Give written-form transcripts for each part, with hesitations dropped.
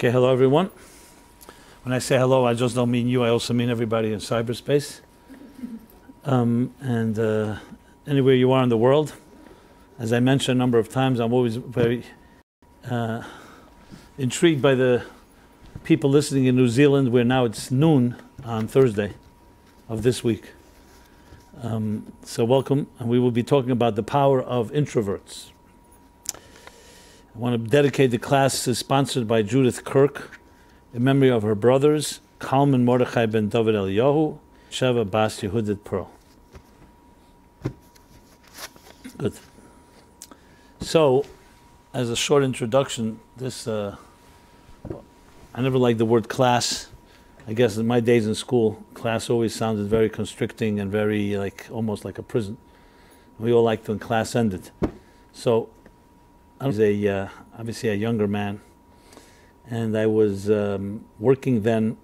Okay, hello everyone. When I say hello, I just don't mean you, I also mean everybody in cyberspace. Anywhere you are in the world, as I mentioned a number of times, I'm always very intrigued by the people listening in New Zealand, where now it's noon on Thursday of this week. So welcome, and we will be talking about the power of introverts. I want to dedicate the class is sponsored by Judith Kirk in memory of her brothers, Kalman Mordechai ben David Eliyahu, Sheva Bas Yehudit Pearl. Good. So, as a short introduction, this, I never liked the word class. I guess in my days in school, class always sounded very constricting and very, almost like a prison. We all liked when class ended. So, I was obviously a younger man, and I was working then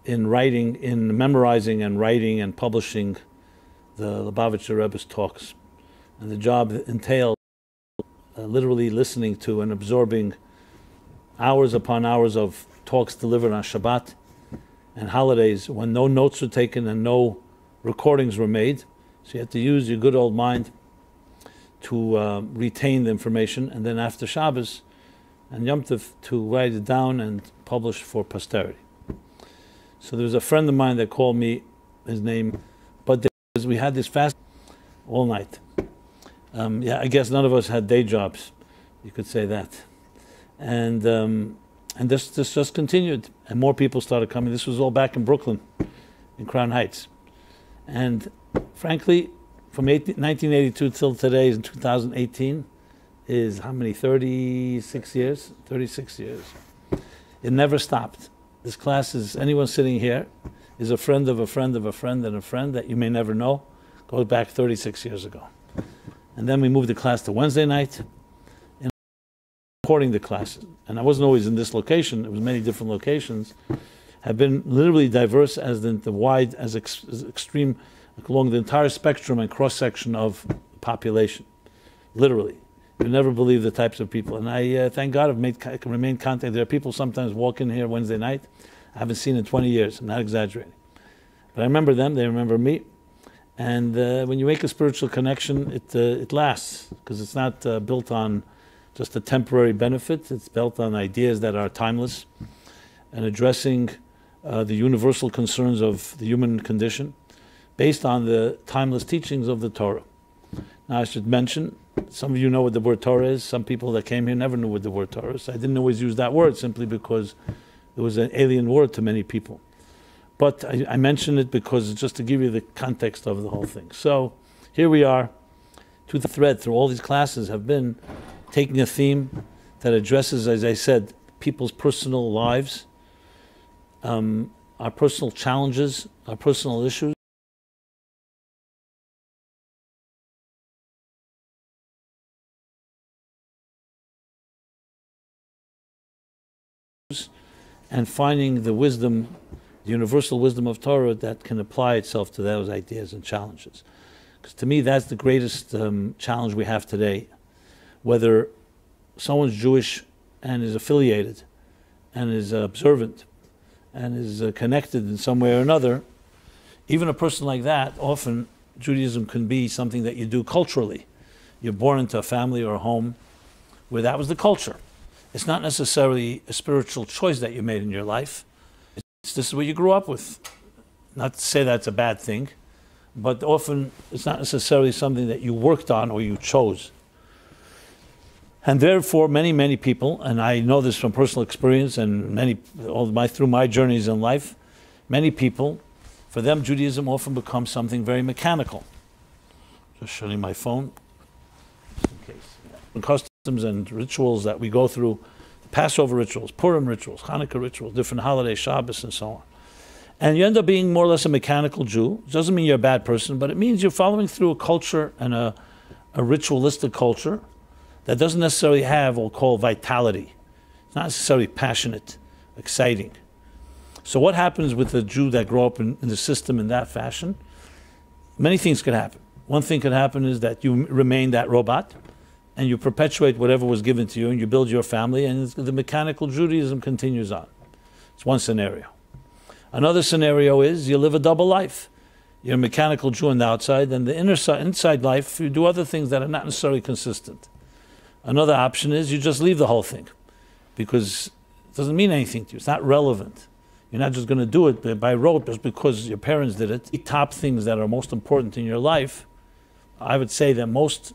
in writing, in memorizing and writing and publishing the Lubavitcher Rebbe's talks. And the job entailed literally listening to and absorbing hours upon hours of talks delivered on Shabbat and holidays when no notes were taken and no recordings were made. So you had to use your good old mind to retain the information, and then after Shabbos and Yom Tov to write it down and publish for posterity. So there was a friend of mine that called me, his name, but we had this fast all night. I guess none of us had day jobs, you could say that. And this just continued, and more people started coming. This was all back in Brooklyn, in Crown Heights. And frankly, from 1982 till today, in 2018, is how many, 36 years? 36 years. It never stopped. This class is, anyone sitting here is a friend of a friend of a friend and a friend that you may never know. Goes back 36 years ago. And then we moved the class to Wednesday night, and recording the classes. And I wasn't always in this location, it was many different locations, have been literally diverse as the wide, as extreme, along the entire spectrum and cross-section of the population, literally. You never believe the types of people. And I, thank God, I can remain in contact. There are people sometimes walk in here Wednesday night I haven't seen in 20 years, I'm not exaggerating. But I remember them, they remember me. And when you make a spiritual connection, it lasts, because it's not built on just a temporary benefit. It's built on ideas that are timeless and addressing the universal concerns of the human condition based on the timeless teachings of the Torah. Now I should mention, some of you know what the word Torah is. Some people that came here never knew what the word Torah is. I didn't always use that word simply because it was an alien word to many people. But I mention it because it's just to give you the context of the whole thing. So here we are, to the thread through all these classes have been taking a theme that addresses, as I said, people's personal lives, our personal challenges, our personal issues, and finding the wisdom, the universal wisdom of Torah that can apply itself to those ideas and challenges. Because to me, that's the greatest challenge we have today. Whether someone's Jewish and is affiliated and is observant and is connected in some way or another, even a person like that, often Judaism can be something that you do culturally. You're born into a family or a home where that was the culture. It's not necessarily a spiritual choice that you made in your life. This is what you grew up with. Not to say that's a bad thing, but often it's not necessarily something that you worked on or you chose. And therefore, many people, and I know this from personal experience and through my journeys in life, many people, for them Judaism often becomes something very mechanical. Just shutting my phone, just in case. Customs and rituals that we go through, Passover rituals, Purim rituals, Hanukkah rituals, different holidays, Shabbos, and so on. And you end up being more or less a mechanical Jew. It doesn't mean you're a bad person, but it means you're following through a culture and a ritualistic culture that doesn't necessarily have what we'll call vitality. It's not necessarily passionate, exciting. So what happens with a Jew that grew up in the system in that fashion? Many things could happen. One thing could happen is that you remain that robot, and you perpetuate whatever was given to you, and you build your family, and the mechanical Judaism continues on. It's one scenario. Another scenario is you live a double life. You're a mechanical Jew on the outside, and the inside life, you do other things that are not necessarily consistent. Another option is you just leave the whole thing, because it doesn't mean anything to you. It's not relevant. You're not just going to do it by rote just because your parents did it. The top things that are most important in your life, I would say that most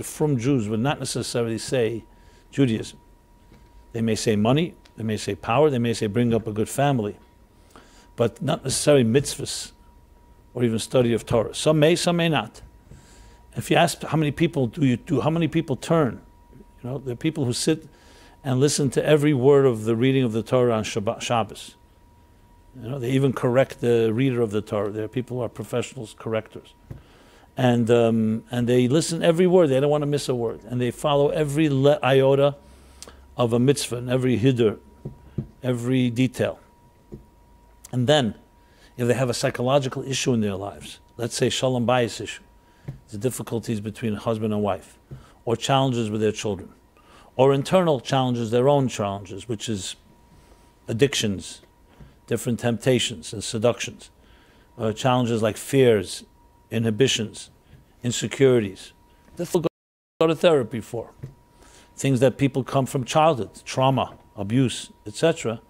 from Jews would not necessarily say Judaism. They may say money, they may say power, they may say bring up a good family, but not necessarily mitzvahs or even study of Torah. Some may not. If you ask how many people how many people turn, there are people who sit and listen to every word of the reading of the Torah on Shabbos. They even correct the reader of the Torah. There are people who are professionals, correctors. And they listen every word. They don't want to miss a word. And they follow every iota of a mitzvah, and every hidur, every detail. And then, if they have a psychological issue in their lives, let's say shalom bayis issue, the difficulties between husband and wife, or challenges with their children, or internal challenges, their own challenges, which is addictions, different temptations and seductions, challenges like fears, inhibitions, insecurities. This will go to therapy for. Things that people come from childhood, trauma, abuse, etc.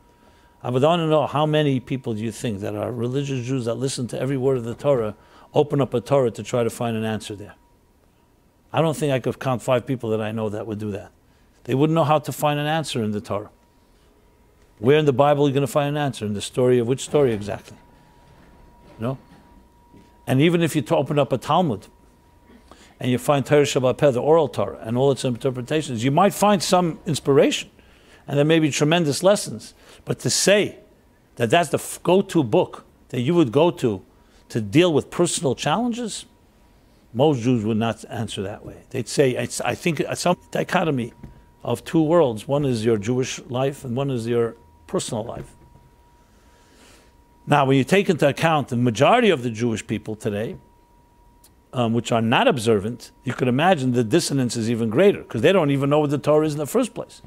I would want to know how many people do you think that are religious Jews that listen to every word of the Torah, open up a Torah to try to find an answer there. I don't think I could count 5 people that I know that would do that. They wouldn't know how to find an answer in the Torah. Where in the Bible are you going to find an answer? In the story of which story exactly? And even if you open up a Talmud and you find Torah Shabbat Peh, the oral Torah, and all its interpretations, you might find some inspiration, and there may be tremendous lessons. But to say that that's the go-to book that you would go to deal with personal challenges, most Jews would not answer that way. They'd say, I think it's some dichotomy of 2 worlds. One is your Jewish life, and one is your personal life. Now, when you take into account the majority of the Jewish people today, which are not observant, you could imagine the dissonance is even greater, because they don't even know what the Torah is in the first place.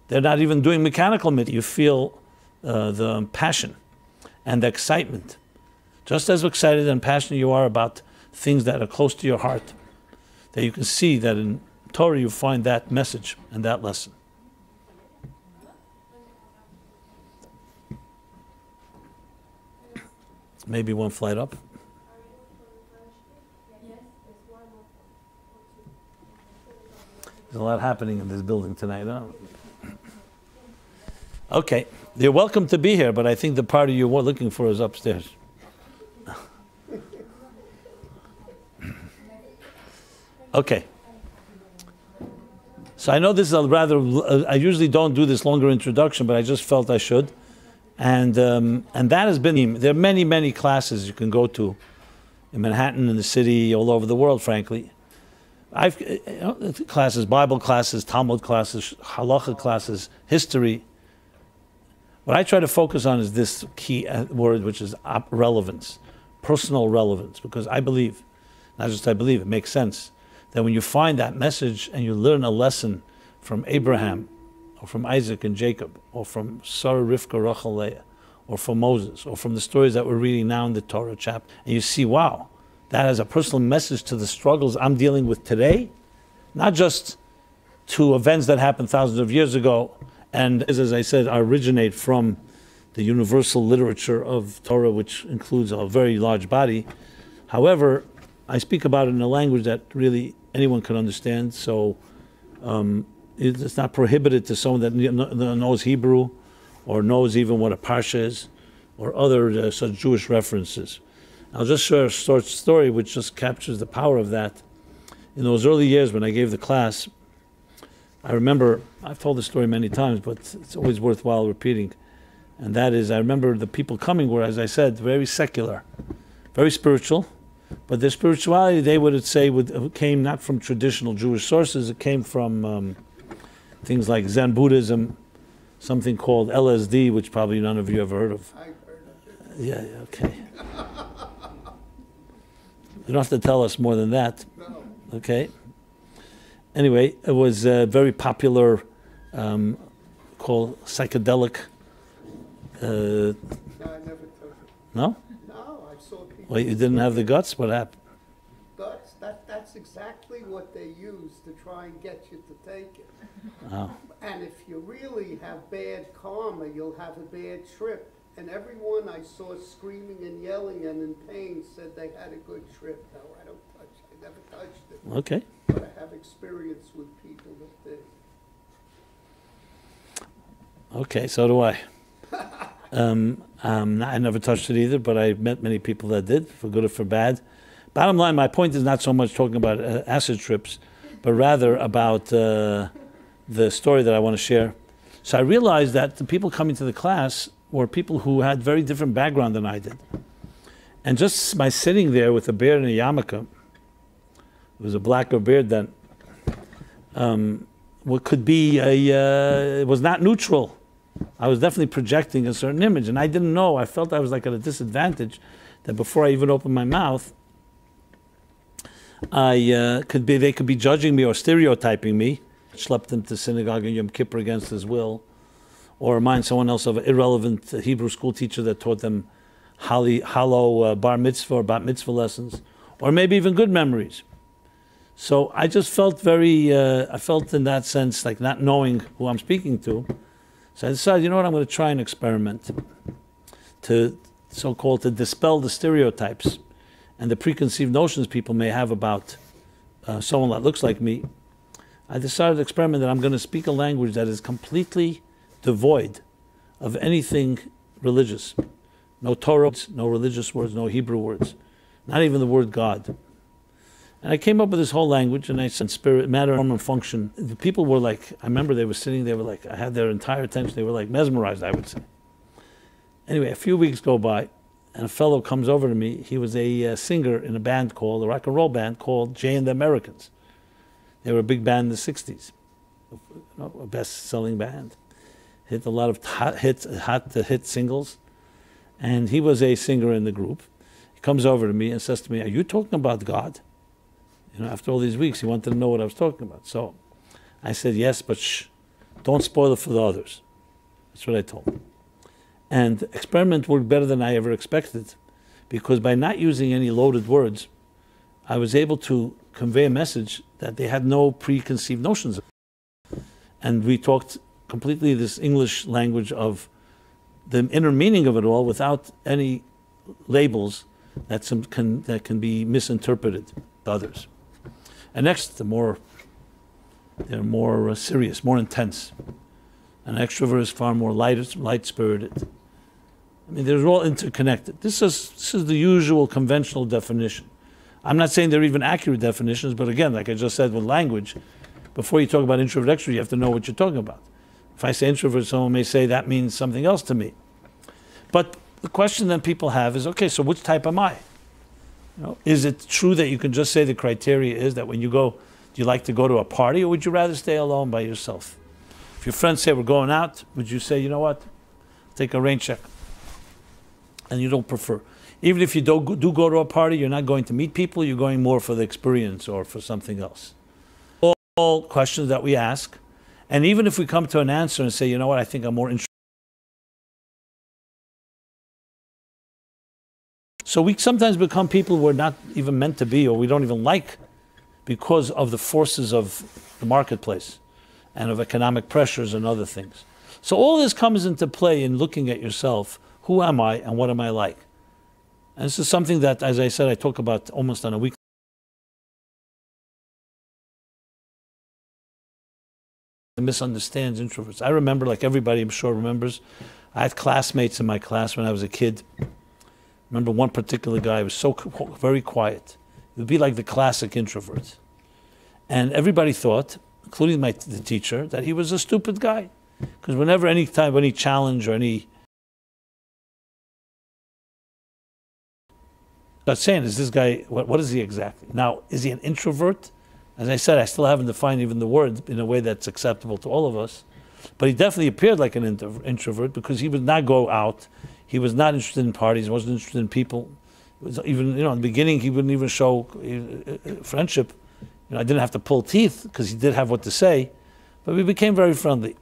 They're not even doing mechanical mitzvah. You feel the passion and the excitement. Just as excited and passionate you are about things that are close to your heart, that you can see that in Torah you find that message and that lesson. Maybe one flight up. There's a lot happening in this building tonight, huh? Okay, you're welcome to be here, but I think the party you were looking for is upstairs. Okay. So I know this is a rather, I usually don't do this longer introduction, but I just felt I should. And that has been, there are many, many classes you can go to in Manhattan, in the city, all over the world, frankly. Classes, Bible classes, Talmud classes, halacha classes, history. What I try to focus on is this key word, which is relevance, personal relevance, because I believe, not just I believe, it makes sense, that when you find that message and you learn a lesson from Abraham, or from Isaac and Jacob, or from Sarah, Rivka, Rachel, Leah, or from Moses, or from the stories that we're reading now in the Torah chapter, and you see, wow, that has a personal message to the struggles I'm dealing with today, not just to events that happened thousands of years ago, and as I said, originate from the universal literature of Torah, which includes a very large body. However, I speak about it in a language that really anyone can understand, so it's not prohibited to someone that knows Hebrew or knows even what a parsha is or other such Jewish references. I'll just share a short story which just captures the power of that. In those early years when I gave the class, I remember, I've told the story many times, but it's always worthwhile repeating. And that is, I remember the people coming were, as I said, very secular, very spiritual, but their spirituality, they would say, came not from traditional Jewish sources, it came from things like Zen Buddhism, something called LSD, which probably none of you ever heard of. I've heard of it. Yeah, okay. You don't have to tell us more than that. No. Okay. Anyway, it was very popular, called psychedelic. No, I never took it. No? No, I saw people. Well, you didn't have the guts? What happened? Guts? That's exactly what they use to try and get you to take it. Oh. And if you really have bad karma, you'll have a bad trip. And everyone I saw screaming and yelling and in pain said they had a good trip. No, I don't touch it. I never touched it. Okay. But I have experience with people that did. Okay, so do I. I never touched it either, but I met many people that did, for good or for bad. Bottom line, my point is not so much talking about acid trips, but rather about the story that I want to share. So I realized that the people coming to the class were people who had very different background than I did. And just by sitting there with a beard and a yarmulke, it was a blacker beard then, what could be it was not neutral. I was definitely projecting a certain image, and I didn't know. I felt I was like at a disadvantage, that before I even opened my mouth, they could be judging me or stereotyping me. Schlepped them to synagogue in Yom Kippur against his will, or remind someone else of an irrelevant Hebrew school teacher that taught them hollow bar mitzvah or bat mitzvah lessons, or maybe even good memories. So I just felt I felt in that sense like not knowing who I'm speaking to. So I decided, you know what, I'm going to try an experiment to so-called to dispel the stereotypes and the preconceived notions people may have about someone that looks like me. I decided to experiment that I'm going to speak a language that is completely devoid of anything religious. No Torah, no religious words, no Hebrew words, not even the word God. And I came up with this whole language, and I said spirit, matter, form, and function. The people were like, I remember they were sitting, they were like, I had their entire attention, they were like mesmerized, I would say. Anyway, a few weeks go by, and a fellow comes over to me. He was a singer in a band called, a rock and roll band called Jay and the Americans. They were a big band in the 60s, a best-selling band. Hit a lot of hot hit singles. And he was a singer in the group. He comes over to me and says to me, are you talking about God? You know, after all these weeks, he wanted to know what I was talking about. So I said, yes, but shh, don't spoil it for the others. That's what I told him. And the experiment worked better than I ever expected, because by not using any loaded words, I was able to convey a message that they had no preconceived notions of. And we talked completely this English language of the inner meaning of it all without any labels that can be misinterpreted to others. And next, they're more serious, more intense. An extrovert is far more light-spirited. I mean, they're all interconnected. This is the usual conventional definition. I'm not saying they're even accurate definitions, but again, like I just said with language, before you talk about introvert, extrovert, you have to know what you're talking about. If I say introvert, someone may say that means something else to me. But the question that people have is, okay, so which type am I? You know, is it true that you can just say the criteria is that when you go, do you like to go to a party, or would you rather stay alone by yourself? If your friends say we're going out, would you say, you know what, take a rain check? And you don't prefer. Even if you do go to a party, you're not going to meet people, you're going more for the experience or for something else. All questions that we ask. And even if we come to an answer and say, you know what, I think I'm more interested. So we sometimes become people we're not even meant to be, or we don't even like, because of the forces of the marketplace and of economic pressures and other things. So all this comes into play in looking at yourself. Who am I and what am I like? And this is something that, as I said, I talk about almost on a weekly. Misunderstands Introverts. I remember, like everybody I'm sure remembers, I had classmates in my class when I was a kid. I remember one particular guy was so very quiet. It would be like the classic introvert. And everybody thought, including the teacher, that he was a stupid guy. Because whenever, any time, any challenge or any... I'm saying, is this guy, what is he exactly? Now, is he an introvert? As I said, I still haven't defined even the word in a way that's acceptable to all of us. But he definitely appeared like an introvert, because he would not go out. He was not interested in parties, wasn't interested in people. It was even, in the beginning, he wouldn't even show friendship. I didn't have to pull teeth because he did have what to say, but we became very friendly.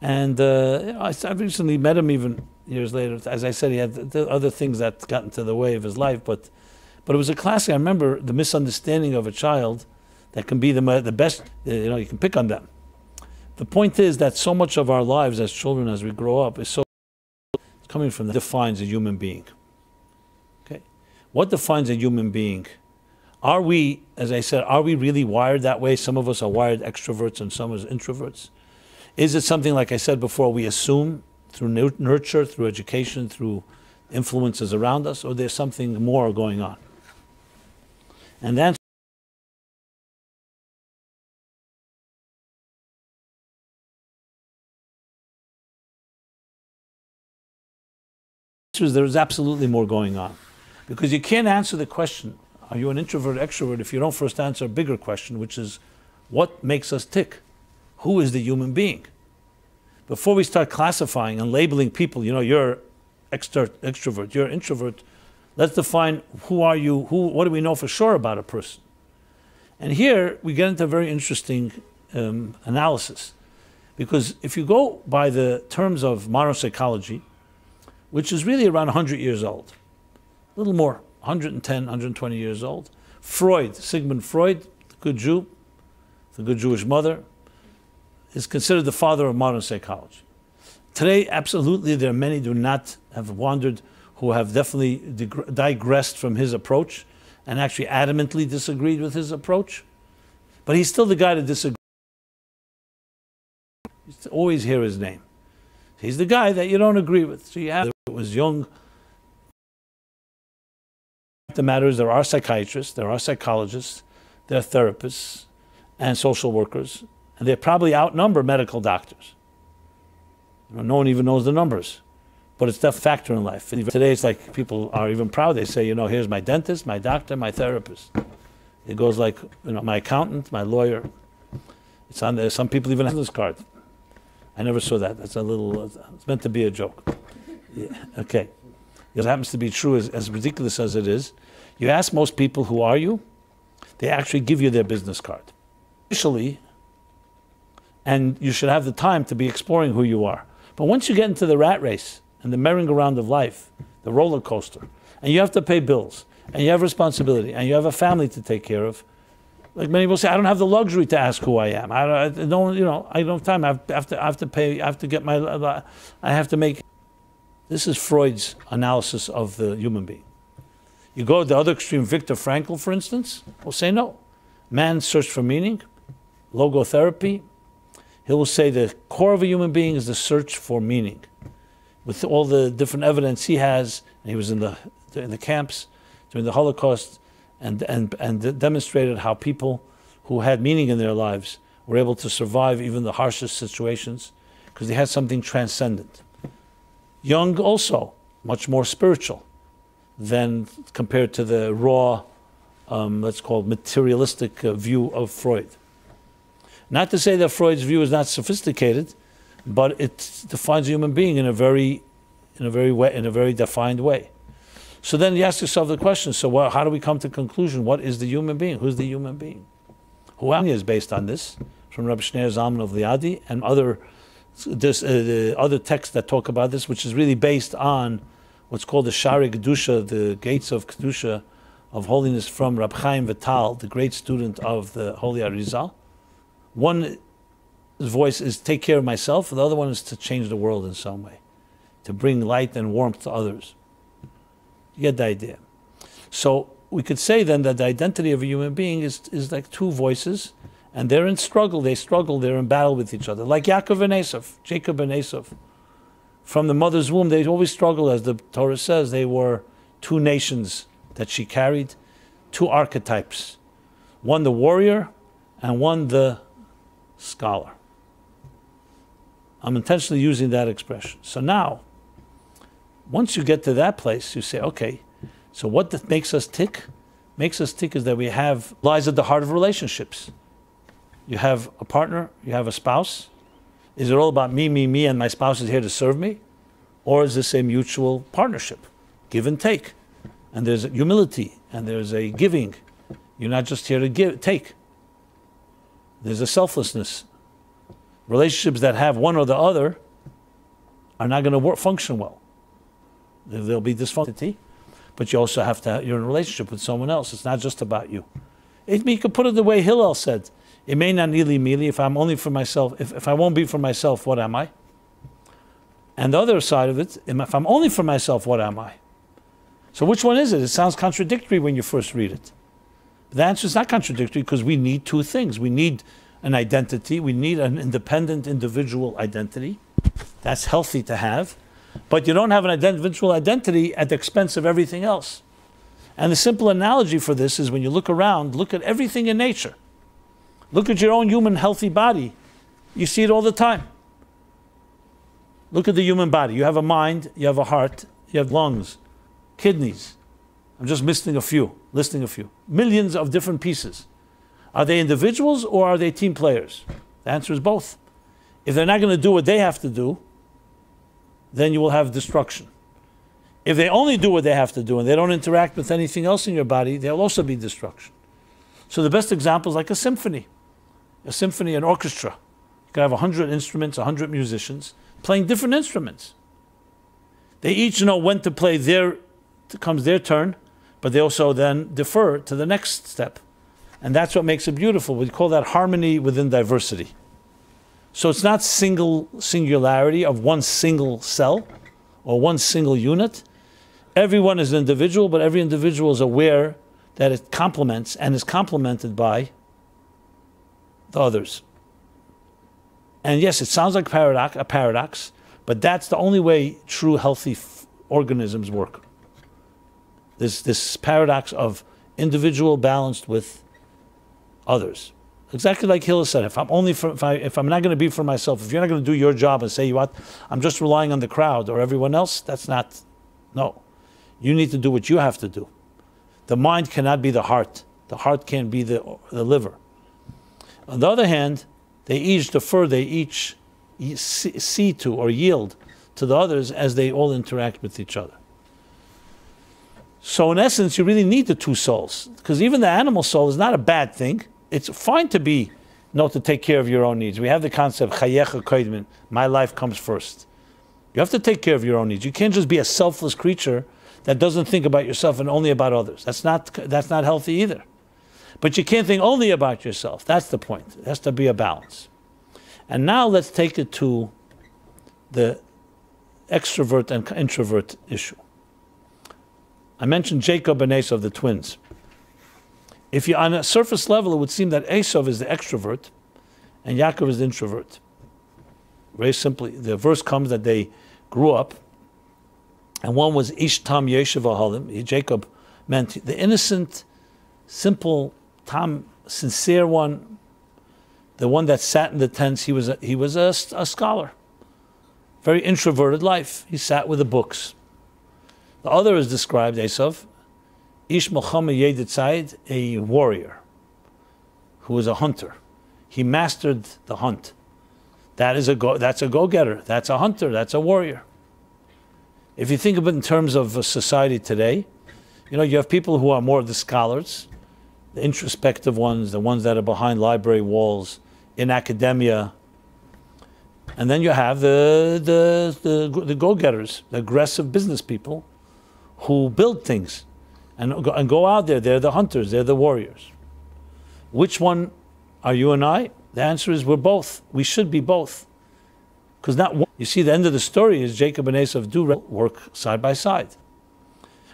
And I've recently met him even years later. As I said, he had other things that got into the way of his life, but it was a classic. I remember the misunderstanding of a child that can be the best, you can pick on them. The point is that so much of our lives as children, as we grow up, is coming from that defines a human being. Okay, what defines a human being? Are we, as I said, are we really wired that way? Some of us are wired extroverts and some as introverts. Is it something, like I said before, we assume through nurture, through education, through influences around us, or there's something more going on? And that's there's absolutely more going on. Because you can't answer the question, are you an introvert, extrovert, if you don't first answer a bigger question, which is, what makes us tick? Who is the human being? Before we start classifying and labeling people, you're extrovert, you're introvert, let's define who are you, what do we know for sure about a person? And here we get into a very interesting analysis. Because if you go by the terms of modern psychology, which is really around 100 years old, a little more, 110, 120 years old. Freud, Sigmund Freud, the good Jew, the good Jewish mother, is considered the father of modern psychology. Today, absolutely, there are many who have wandered, who have definitely digressed from his approach and actually adamantly disagreed with his approach. But he's still the guy to disagree. You always hear his name. He's the guy that you don't agree with. So you have, it was Jung. The matter is there are psychiatrists, there are psychologists, there are therapists and social workers, and they probably outnumber medical doctors. No one even knows the numbers, but it's that factor in life. And today it's like people are even proud. They say, here's my dentist, my doctor, my therapist. It goes like, my accountant, my lawyer. It's on there. Some people even have this card. I never saw that. That's a little, it's meant to be a joke. Yeah, okay. It happens to be true, as ridiculous as it is. You ask most people, who are you? They actually give you their business card. Initially, and you should have the time to be exploring who you are. But once you get into the rat race and the merry-go-round of life, the roller coaster, and you have to pay bills, and you have responsibility, and you have a family to take care of, like many people say, I don't have the luxury to ask who I am. I don't have time. I have to pay. I have to get I have to make. This is Freud's analysis of the human being. You go to the other extreme, Viktor Frankl, for instance, will say no. Man's search for meaning, logotherapy. He will say the core of a human being is the search for meaning. With all the different evidence he has, and he was in the camps during the Holocaust, and demonstrated how people who had meaning in their lives were able to survive even the harshest situations because they had something transcendent. Jung also, much more spiritual than compared to the raw, let's call it materialistic view of Freud. Not to say that Freud's view is not sophisticated, but it defines a human being in a very defined way. So then you ask yourself the question, so how do we come to the conclusion? What is the human being? Who's the human being? Who is based on this, from Rabbi Shneur Zalman of Liadi and other texts that talk about this, which is really based on what's called the Shari Kedusha, the gates of Kedusha, of holiness, from Rab Chaim Vital, the great student of the Holy Arizal. One voice is take care of myself, and the other one is to change the world in some way, to bring light and warmth to others. You get the idea. So we could say then that the identity of a human being is like two voices, and they're in struggle. They struggle. They're in battle with each other. Like Yaakov and Esav, Jacob and Esav. From the mother's womb, they always struggled, as the Torah says. They were two nations that she carried, two archetypes. One the warrior, and one the scholar. I'm intentionally using that expression. So now, once you get to that place, you say, okay, so what makes us tick? Makes us tick is that we have, lies at the heart of relationships. You have a partner, you have a spouse. Is it all about me, and my spouse is here to serve me? Or is this a mutual partnership? Give and take. And there's humility, and there's a giving. You're not just here to take. There's a selflessness. Relationships that have one or the other are not going to function well. There'll be dysfunction. But you also have to, you're in a relationship with someone else. It's not just about you. You could put it the way Hillel said. It may not nearly mealy if I'm only for myself. If I won't be for myself, what am I? And the other side of it, if I'm only for myself, what am I? So which one is it? It sounds contradictory when you first read it. But the answer is not contradictory because we need two things. We need an identity. We need an independent individual identity. That's healthy to have. But you don't have an individual identity at the expense of everything else. And the simple analogy for this is when you look around, look at everything in nature. Look at your own human healthy body. You see it all the time. Look at the human body. You have a mind, you have a heart, you have lungs, kidneys. I'm just listing a few. Millions of different pieces. Are they individuals or are they team players? The answer is both. If they're not going to do what they have to do, then you will have destruction. If they only do what they have to do and they don't interact with anything else in your body, there will also be destruction. So the best example is like a symphony, an orchestra. You can have 100 instruments, 100 musicians playing different instruments. They each know when to play comes their turn, but they also then defer to the next step. And that's what makes it beautiful. We call that harmony within diversity. So it's not singularity of one single cell or one single unit. Everyone is an individual, but every individual is aware that it complements and is complemented by the others. And yes, it sounds like a paradox, but that's the only way true healthy organisms work. This paradox of individual balanced with others. Exactly like Hillel said, if I'm not going to be for myself, if you're not going to do your job and say, what, I'm just relying on the crowd or everyone else, that's not, no. You need to do what you have to do. The mind cannot be the heart. The heart can't be the liver. On the other hand, they each defer, they each see to or yield to the others as they all interact with each other. So in essence, you really need the two souls, because even the animal soul is not a bad thing. It's fine to to take care of your own needs. We have the concept, chayecha koidmin, my life comes first. You have to take care of your own needs. You can't just be a selfless creature that doesn't think about yourself and only about others. That's not healthy either. But you can't think only about yourself. That's the point. It has to be a balance. And now let's take it to the extrovert and introvert issue. I mentioned Jacob and Esau, the twins. If you're on a surface level, it would seem that Esau is the extrovert and Yaakov is the introvert. Very simply, the verse comes that they grew up, and one was Ish Tam Yeshiv Ahalim. Jacob meant the innocent, simple, sincere one, the one that sat in the tents. He was a scholar, very introverted life. He sat with the books. The other is described, Esav, Ish Melchama Yedid Tzayid, a warrior who was a hunter. He mastered the hunt. That's a go-getter. That's a hunter. That's a warrior. If you think of it in terms of society today, you have people who are more the scholars, the introspective ones, the ones that are behind library walls, in academia. And then you have the go-getters, the aggressive business people who build things and go out there. They're the hunters. They're the warriors. Which one are you and I? The answer is we're both. We should be both. Because not one. You see, the end of the story is Jacob and Esau do work side by side.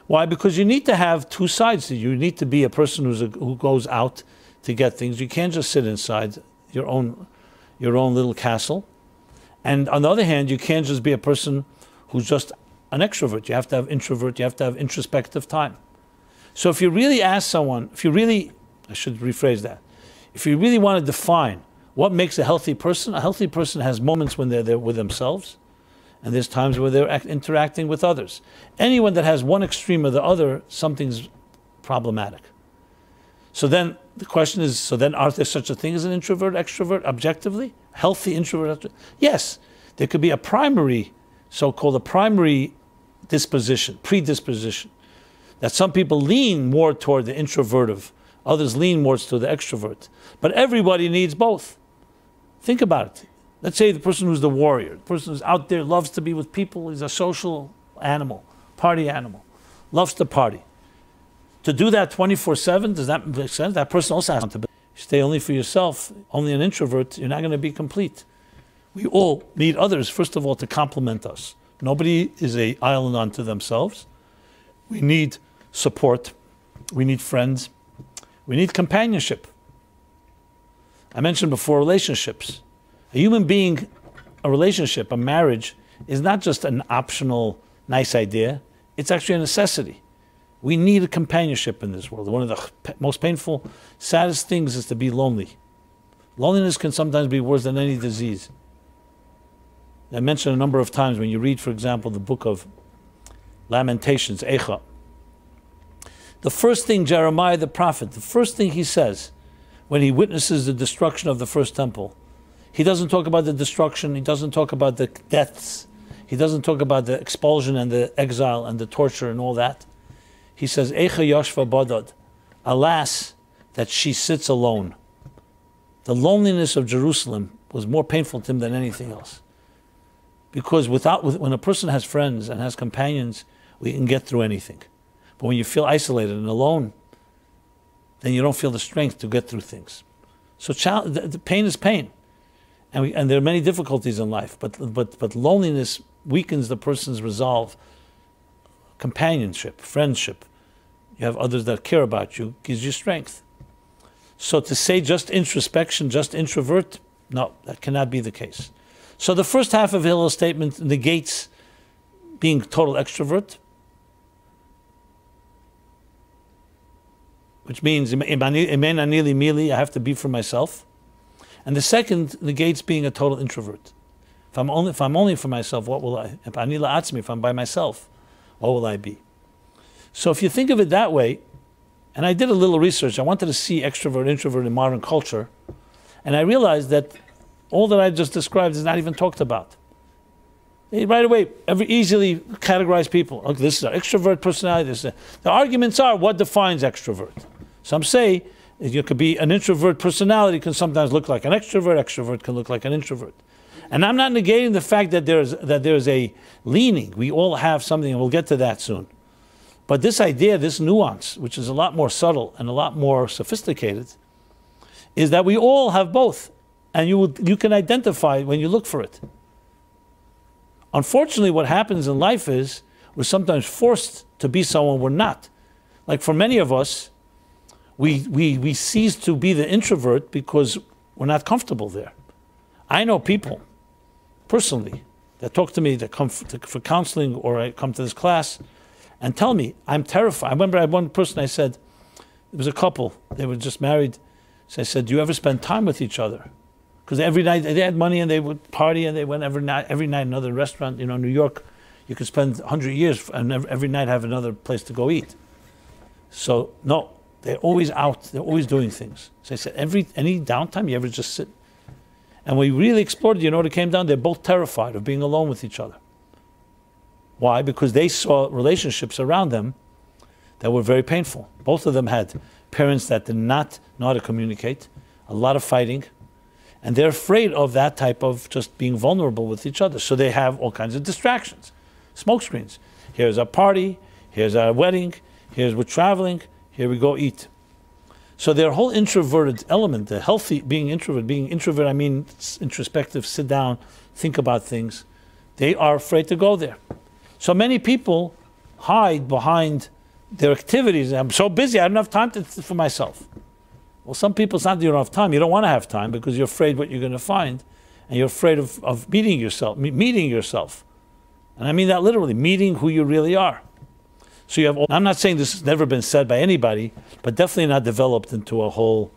Why? Because you need to have two sides. You need to be a person who goes out to get things. You can't just sit inside your own little castle. And on the other hand, you can't just be a person who's just an extrovert. You have to have introvert. You have to have introspective time. So if you really ask someone, I should rephrase that. If you really want to define what makes a healthy person has moments when they're there with themselves, and there's times where they're interacting with others. Anyone that has one extreme or the other, something's problematic. So then the question is, are there such a thing as an introvert, extrovert, objectively? Healthy introvert, extrovert? Yes. There could be a primary, so-called a primary predisposition, that some people lean more toward the introvertive Others lean more to the extrovert. But everybody needs both. Think about it. Let's say the person who's the warrior, the person who's out there, loves to be with people, he's a social animal, party animal, loves to party. To do that 24/7, does that make sense? That person also has to be. Stay only for yourself, only an introvert, you're not going to be complete. We all need others, first of all, to complement us. Nobody is an island unto themselves. We need support. We need friends. We need companionship. I mentioned before relationships. A human being, a relationship, a marriage, is not just an optional, nice idea. It's actually a necessity. We need a companionship in this world. One of the most painful, saddest things is to be lonely. Loneliness can sometimes be worse than any disease. I mentioned a number of times when you read, for example, the book of Lamentations, Eicha. The first thing Jeremiah the prophet, the first thing he says when he witnesses the destruction of the first temple, he doesn't talk about the destruction, he doesn't talk about the deaths, he doesn't talk about the expulsion and the exile and the torture and all that. He says, Eicha Yashva Badad, alas, that she sits alone. The loneliness of Jerusalem was more painful to him than anything else. Because when a person has friends and has companions, we can get through anything. But when you feel isolated and alone, then you don't feel the strength to get through things. So the pain is pain. And there are many difficulties in life, but loneliness weakens the person's resolve. Companionship, friendship, you have others that care about you, gives you strength. So to say just introspection, just introvert, no, that cannot be the case. So the first half of Hillel's statement negates being total extrovert, which means I have to be for myself. And the second negates being a total introvert. If I'm only for myself, what will I? If I'm by myself, what will I be? So if you think of it that way, and I did a little research, I wanted to see extrovert, introvert in modern culture, and I realized that all that I just described is not even talked about. They right away easily categorize people. Okay, this is an extrovert personality. The arguments are, what defines extrovert? Some say you could be an introvert personality can sometimes look like an extrovert. Extrovert can look like an introvert. And I'm not negating the fact that there's a leaning. We all have something, and we'll get to that soon. But this idea, this nuance, which is a lot more subtle and a lot more sophisticated, is that we all have both. And you can identify when you look for it. Unfortunately, what happens in life is we're sometimes forced to be someone we're not. Like for many of us, we cease to be the introvert because we're not comfortable there. I know people, personally, that talk to me, that come for counseling, or I come to this class, and tell me, I'm terrified. I remember I had one person, I said, it was a couple, they were just married, so I said, do you ever spend time with each other? Because every night they had money and they would party and they went every night another restaurant. You know, New York, you could spend 100 years and every night have another place to go eat. So no, they're always out. They're always doing things. So I said, any downtime you ever just sit? And we really explored it. You know what it came down? They're both terrified of being alone with each other. Why? Because they saw relationships around them that were very painful. Both of them had parents that did not know how to communicate, a lot of fighting. And they're afraid of that type of just being vulnerable with each other. So they have all kinds of distractions, smoke screens. Here's our party, here's our wedding, here's we're traveling, here we go eat. So their whole introverted element, the healthy being introvert, I mean introspective, sit down, think about things. They are afraid to go there. So many people hide behind their activities. I'm so busy, I don't have time for myself. Well, some people, it's not that you don't have time. You don't want to have time because you're afraid what you're going to find. And you're afraid of meeting yourself. And I mean that literally, meeting who you really are. So you have, I'm not saying this has never been said by anybody, but definitely not developed into a whole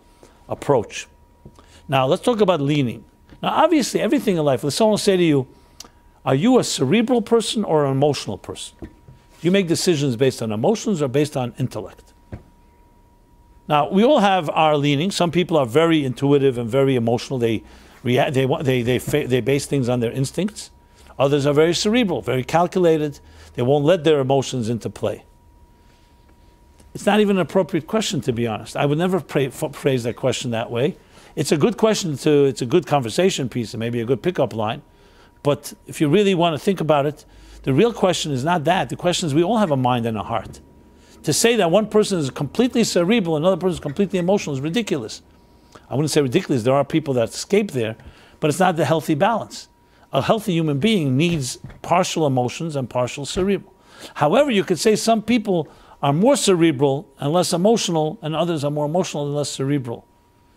approach. Now, let's talk about leaning. Now, obviously, everything in life, if someone will say to you, are you a cerebral person or an emotional person? Do you make decisions based on emotions or based on intellect? Now, we all have our leanings. Some people are very intuitive and very emotional. They base things on their instincts. Others are very cerebral, very calculated. They won't let their emotions into play. it's not even an appropriate question, to be honest. I would never phrase that question that way. It's a good question it's a good conversation piece and maybe a good pickup line. But if you really want to think about it, the real question is not that. The question is we all have a mind and a heart. To say that one person is completely cerebral and another person is completely emotional is ridiculous. I wouldn't say ridiculous. There are people that escape there, but it's not the healthy balance. A healthy human being needs partial emotions and partial cerebral. However, you could say some people are more cerebral and less emotional, and others are more emotional and less cerebral.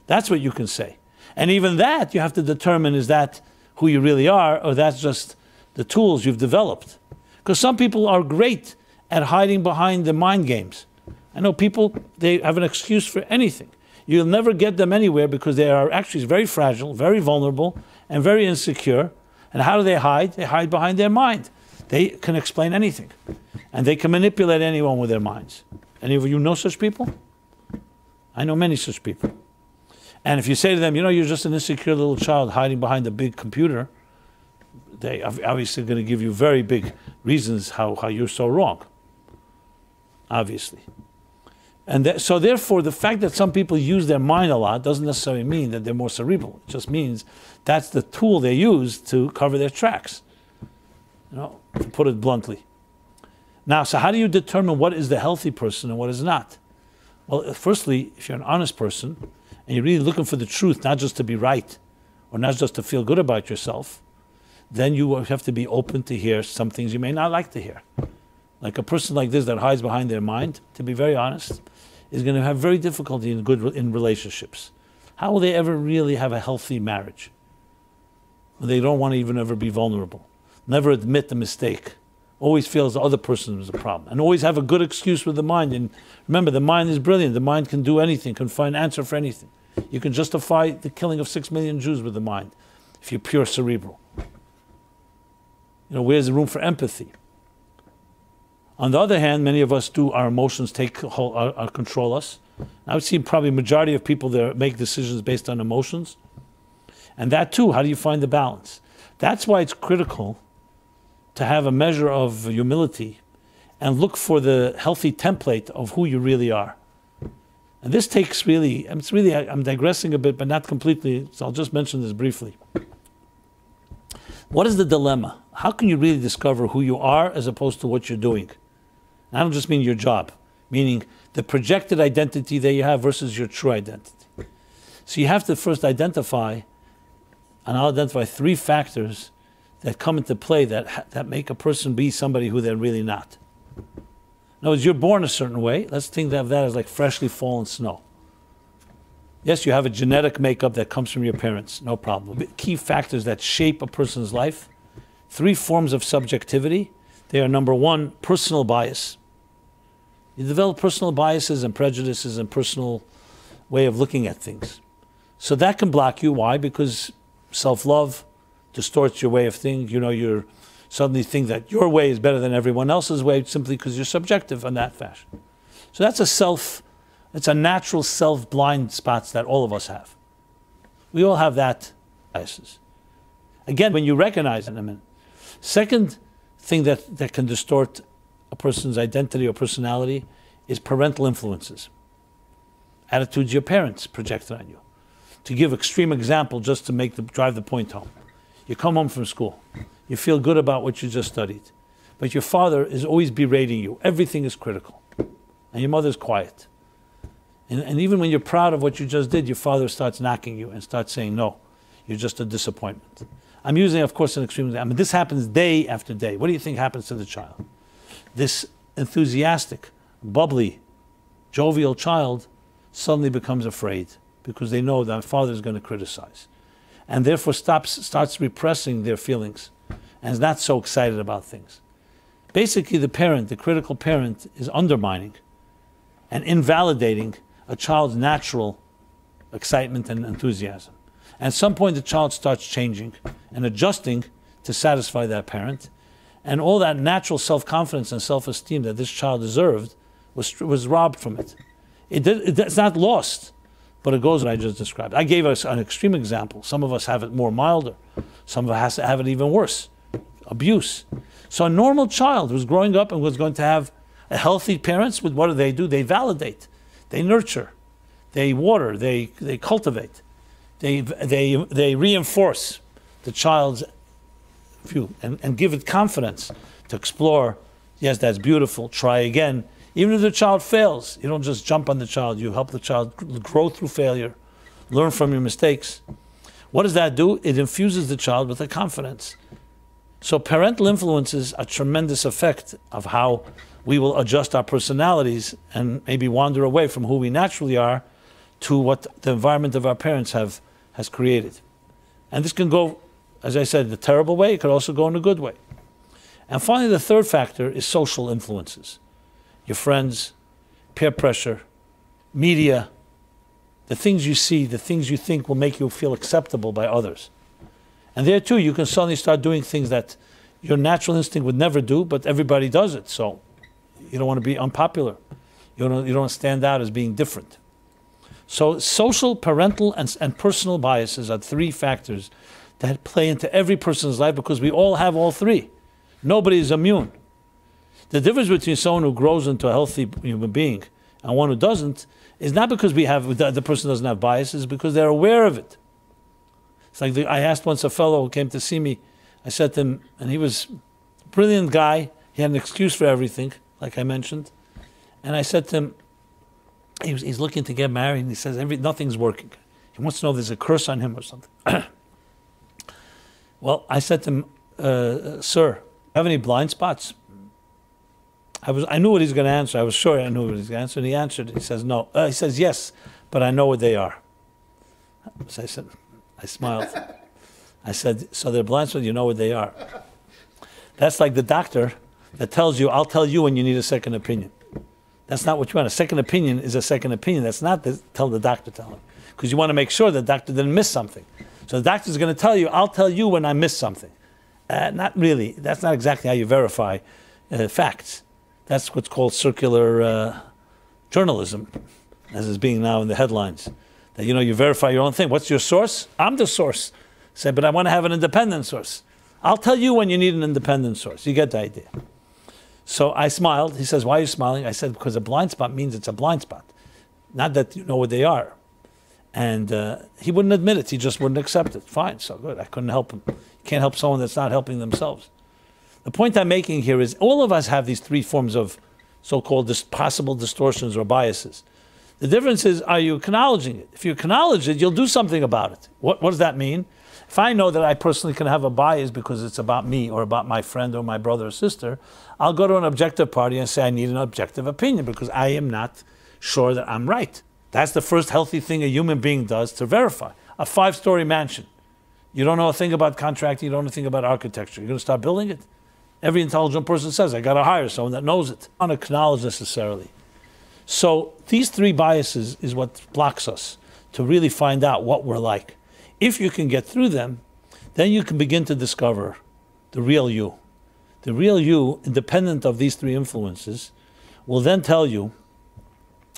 That's what you can say. And even that, you have to determine, is that who you really are, or that's just the tools you've developed? Because some people are great at hiding behind the mind games. I know people, they have an excuse for anything. You'll never get them anywhere because they are actually very fragile, very vulnerable, and very insecure. And how do they hide? They hide behind their mind. They can explain anything. And they can manipulate anyone with their minds. Any of you know such people? I know many such people. And if you say to them, you're just an insecure little child hiding behind a big computer, they are obviously going to give you very big reasons how you're so wrong. Obviously. And so therefore, the fact that some people use their mind a lot doesn't necessarily mean that they're more cerebral. It just means that's the tool they use to cover their tracks, to put it bluntly. Now, so how do you determine what is the healthy person and what is not? Well, firstly, if you're an honest person and you're really looking for the truth, not just to be right or not just to feel good about yourself, then you have to be open to hear some things you may not like to hear. Like a person like this that hides behind their mind, to be very honest, is going to have very difficulty in relationships. How will they ever really have a healthy marriage? They don't want to even ever be vulnerable. Never admit the mistake. Always feels the other person is a problem. And always have a good excuse with the mind. And remember, the mind is brilliant. The mind can do anything, can find an answer for anything. You can justify the killing of 6 million Jews with the mind if you're pure cerebral. Where's the room for empathy? On the other hand, many of us our emotions control us. I would see probably a majority of people that make decisions based on emotions. And that too, how do you find the balance? That's why it's critical to have a measure of humility and look for the healthy template of who you really are. And this takes I'm digressing a bit, but not completely, so I'll just mention this briefly. What is the dilemma? How can you really discover who you are as opposed to what you're doing? And I don't just mean your job, meaning the projected identity that you have versus your true identity. So you have to first identify, and I'll identify 3 factors that come into play that make a person be somebody who they're really not. In other words, you're born a certain way. Let's think of that as like freshly fallen snow. Yes, you have a genetic makeup that comes from your parents, no problem. But key factors that shape a person's life, 3 forms of subjectivity. They are, number 1, personal bias. You develop personal biases and prejudices and personal way of looking at things. So that can block you. Why? Because self-love distorts your way of thinking. You suddenly think that your way is better than everyone else's way simply because you're subjective in that fashion. So that's it's a natural self-blind spots that all of us have. We all have that biases. Again, when you recognize them. Second thing that can distort a person's identity or personality is parental influences. Attitudes your parents projected on you. To give extreme example, just to drive the point home. You come home from school. You feel good about what you just studied. But your father is always berating you. Everything is critical. And your mother's quiet. And even when you're proud of what you just did, your father starts knocking you and starts saying, no, you're just a disappointment. I'm using, of course, an extreme example. This happens day after day. What do you think happens to the child? This enthusiastic, bubbly, jovial child suddenly becomes afraid because they know that father is going to criticize. And therefore starts repressing their feelings and is not so excited about things. Basically, the critical parent, is undermining and invalidating a child's natural excitement and enthusiasm. At some point, the child starts changing and adjusting to satisfy that parent. And all that natural self-confidence and self-esteem that this child deserved was robbed from it. It's not lost, but it goes what I just described. I gave us an extreme example. Some of us have it more milder. Some of us have it even worse. Abuse. So a normal child who's growing up and was going to have A healthy parents, what do? They validate, they nurture, they water, they cultivate, they reinforce the child's view and give it confidence to explore. Yes, that's beautiful. Try again. Even if the child fails, you don't just jump on the child. You help the child grow through failure, learn from your mistakes. What does that do? It infuses the child with a confidence. So parental influence is a tremendous effect of how we will adjust our personalities and maybe wander away from who we naturally are to what the environment of our parents has created. And this can go, as I said, the terrible way. It could also go in a good way. And finally, the third factor is social influences. Your friends, peer pressure, media, the things you see, the things you think will make you feel acceptable by others. And there too, you can suddenly start doing things that your natural instinct would never do, but everybody does it. So you don't want to be unpopular. You don't want to stand out as being different. So social, parental, and personal biases are three factors that play into every person's life because we all have all three. Nobody is immune. The difference between someone who grows into a healthy human being and one who doesn't is not because the person doesn't have biases, because they're aware of it. It's like I asked once a fellow who came to see me, I said to him, and he was a brilliant guy, he had an excuse for everything, like I mentioned, and I said to him, he's looking to get married, and he says nothing's working. He wants to know if there's a curse on him or something. Well, I said to him, sir, have any blind spots? I knew what he's going to answer. I was sure I knew what he was going to answer. And he answered. He says, no. He says, yes, but I know what they are. So I said, I smiled. I said, so they're blind spots, you know what they are. That's like the doctor that tells you, I'll tell you when you need a second opinion. That's not what you want. A second opinion is a second opinion. That's not tell the doctor, tell him. Because you want to make sure the doctor didn't miss something. So the doctor's going to tell you, I'll tell you when I miss something. Not really. That's not exactly how you verify facts. That's what's called circular journalism, as is being now in the headlines. That, you verify your own thing. What's your source? I'm the source. Say, but I want to have an independent source. I'll tell you when you need an independent source. You get the idea. So I smiled. He says, why are you smiling? I said, because a blind spot means it's a blind spot. Not that you know what they are. And he wouldn't admit it. He just wouldn't accept it. Fine, so good. I couldn't help him. You can't help someone that's not helping themselves. The point I'm making here is all of us have these three forms of so-called possible distortions or biases. The difference is, are you acknowledging it? If you acknowledge it, you'll do something about it. What does that mean? If I know that I personally can have a bias because it's about me or about my friend or my brother or sister, I'll go to an objective party and say I need an objective opinion because I am not sure that I'm right. That's the first healthy thing a human being does to verify. A 5-story mansion. You don't know a thing about contracting, you don't know a thing about architecture. You're going to start building it? Every intelligent person says, I got to hire someone that knows it. Not acknowledge necessarily. So these three biases is what blocks us to really find out what we're like. If you can get through them, then you can begin to discover the real you. The real you, independent of these three influences, will then tell you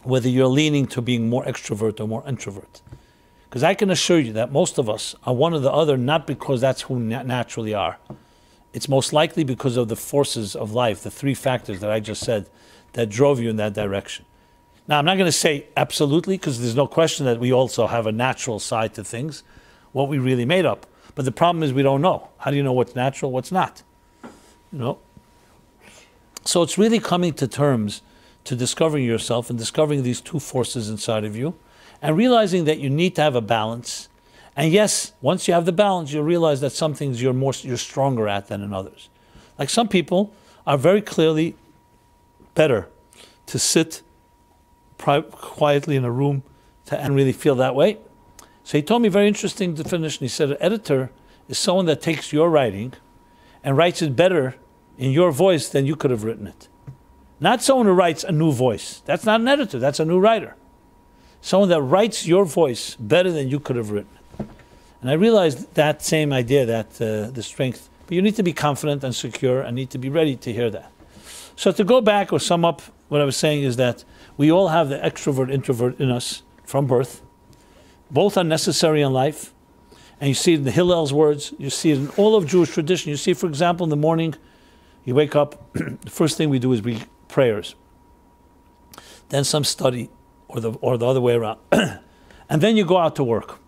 whether you're leaning to being more extrovert or more introvert. Because I can assure you that most of us are one or the other, not because that's who we naturally are. It's most likely because of the forces of life, the three factors that I just said, that drove you in that direction. Now, I'm not going to say absolutely, because there's no question that we also have a natural side to things, what we really made up. But the problem is we don't know. How do you know what's natural, what's not? So it's really coming to terms to discovering yourself and discovering these two forces inside of you and realizing that you need to have a balance. And yes, once you have the balance, you'll realize that some things you're stronger at than in others. Like some people are very clearly better to sit quietly in a room and really feel that way. So he told me a very interesting definition. He said an editor is someone that takes your writing and writes it better in your voice than you could have written it. Not someone who writes a new voice. That's not an editor, that's a new writer. Someone that writes your voice better than you could have written it. And I realized that same idea, that the strength, but you need to be confident and secure and need to be ready to hear that. So to go back or sum up, what I was saying is that we all have the extrovert, introvert in us from birth. Both are necessary in life. And you see it in the Hillel's words, you see it in all of Jewish tradition. You see, for example, in the morning, you wake up, the first thing we do is we prayers, then some study, or the other way around, and then you go out to work.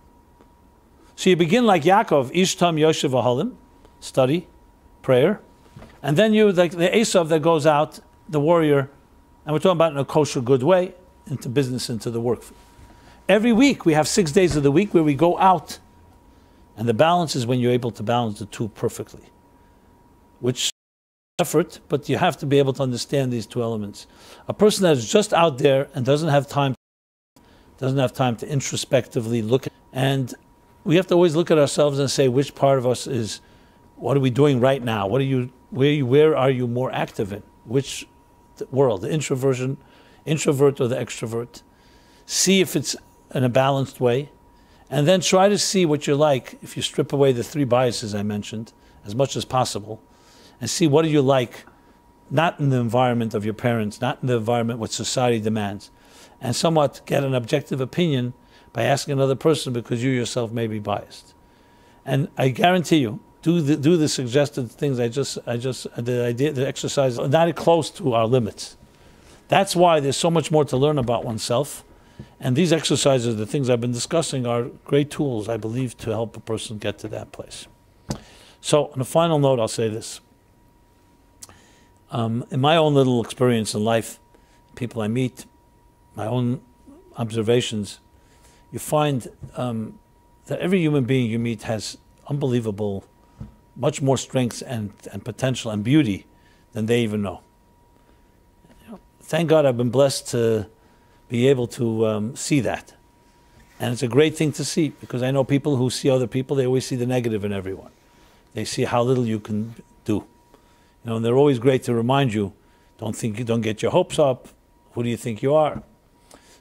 So you begin like Yaakov, Ishtam Yoshev Ahalim, study, prayer, and then you, like the Esav that goes out, the warrior, and we're talking about in a kosher, good way, into business, into the work. Every week, we have 6 days of the week where we go out, and the balance is when you're able to balance the two perfectly, which effort, but you have to be able to understand these two elements. A person that is just out there and doesn't have time to introspectively look at, and we have to always look at ourselves and say which part of us is, what are we doing right now? Where are you more active in? Which world, the introvert or the extrovert? See if it's in a balanced way, and then try to see what you're like if you strip away the three biases I mentioned as much as possible, and see what do you like, not in the environment of your parents, not in the environment what society demands, and somewhat get an objective opinion by asking another person, because you yourself may be biased. And I guarantee you, do the suggested things the exercise not close to our limits. That's why there's so much more to learn about oneself. And these exercises, the things I've been discussing, are great tools, I believe, to help a person get to that place. So on a final note, I'll say this. In my own little experience in life, people I meet, my own observations, you find that every human being you meet has unbelievable, much more strength and potential and beauty than they even know. Thank God I've been blessed to be able to see that. And it's a great thing to see, because I know people who see other people, they always see the negative in everyone. They see how little you can do. And they're always great to remind you, don't get your hopes up. Who do you think you are?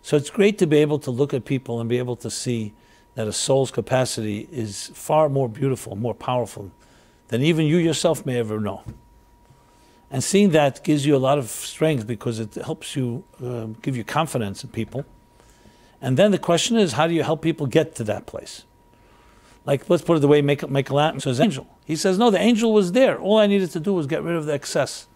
So it's great to be able to look at people and be able to see that a soul's capacity is far more beautiful, more powerful than even you yourself may ever know. And seeing that gives you a lot of strength, because it helps you give you confidence in people. And then the question is, how do you help people get to that place? Like, let's put it the way Michelangelo says, angel. He says, no, the angel was there. All I needed to do was get rid of the excess.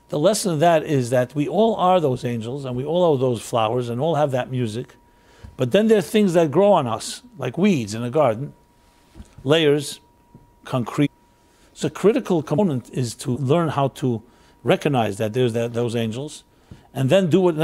The lesson of that is that we all are those angels, and we all are those flowers, and all have that music. But then there are things that grow on us, like weeds in a garden, layers, concrete. So a critical component is to learn how to recognize that there's those angels, and then do what